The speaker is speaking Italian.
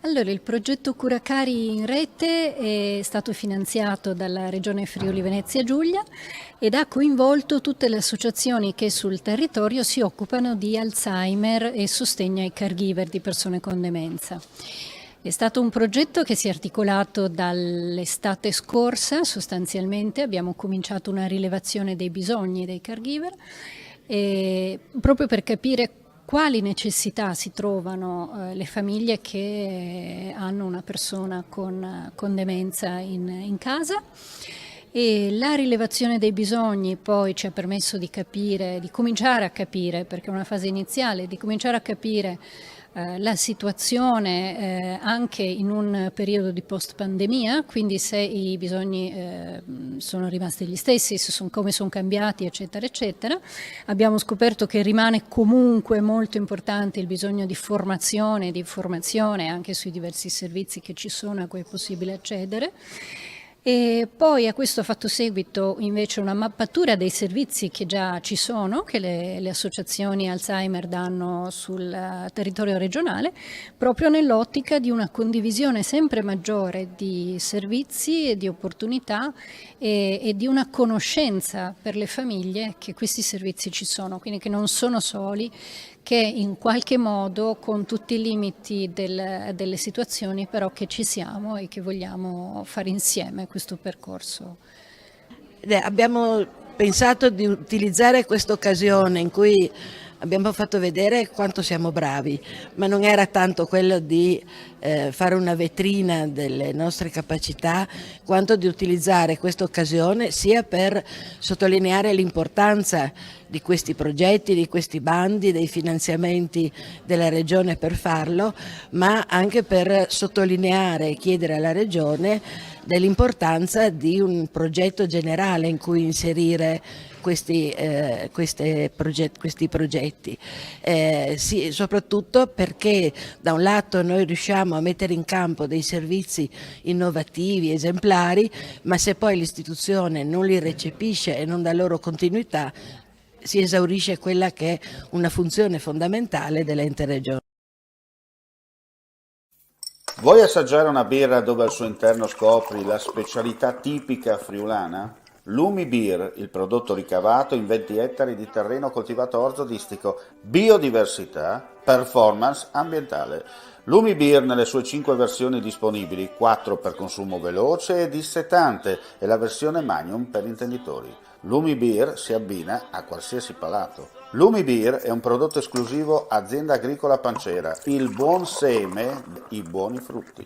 Allora, il progetto Curacari in rete è stato finanziato dalla Regione Friuli Venezia Giulia ed ha coinvolto tutte le associazioni che sul territorio si occupano di Alzheimer e sostegno ai caregiver di persone con demenza. È stato un progetto che si è articolato dall'estate scorsa, sostanzialmente abbiamo cominciato una rilevazione dei bisogni dei caregiver, proprio per capire quali necessità si trovano le famiglie che hanno una persona con demenza in casa. E la rilevazione dei bisogni poi ci ha permesso di capire, di cominciare a capire, perché è una fase iniziale, di cominciare a capire la situazione anche in un periodo di post-pandemia, quindi se i bisogni sono rimasti gli stessi, come sono cambiati, eccetera, eccetera. Abbiamo scoperto che rimane comunque molto importante il bisogno di formazione, di informazione anche sui diversi servizi che ci sono a cui è possibile accedere. E poi a questo ha fatto seguito invece una mappatura dei servizi che già ci sono, che le associazioni Alzheimer danno sul territorio regionale, proprio nell'ottica di una condivisione sempre maggiore di servizi e di opportunità e di una conoscenza per le famiglie che questi servizi ci sono, quindi che non sono soli, che in qualche modo, con tutti i limiti delle situazioni, però che ci siamo e che vogliamo fare insieme questo percorso. Abbiamo pensato di utilizzare questa occasione in cui abbiamo fatto vedere quanto siamo bravi, ma non era tanto quello di fare una vetrina delle nostre capacità, quanto di utilizzare questa occasione sia per sottolineare l'importanza di questi progetti, di questi bandi, dei finanziamenti della Regione per farlo, ma anche per sottolineare e chiedere alla Regione dell'importanza di un progetto generale in cui inserire questi progetti, sì, soprattutto perché da un lato noi riusciamo a mettere in campo dei servizi innovativi, esemplari, ma se poi l'istituzione non li recepisce e non dà loro continuità, si esaurisce quella che è una funzione fondamentale dell'ente regionale. Vuoi assaggiare una birra dove al suo interno scopri la specialità tipica friulana? Lumi Beer, il prodotto ricavato in 20 ettari di terreno coltivato orzodistico, biodiversità, performance ambientale. Lumi Beer nelle sue 5 versioni disponibili, 4 per consumo veloce e dissetante e la versione Magnum per intenditori. Lumi Beer si abbina a qualsiasi palato. Lumi Beer è un prodotto esclusivo Azienda Agricola Pancera, il buon seme, i buoni frutti.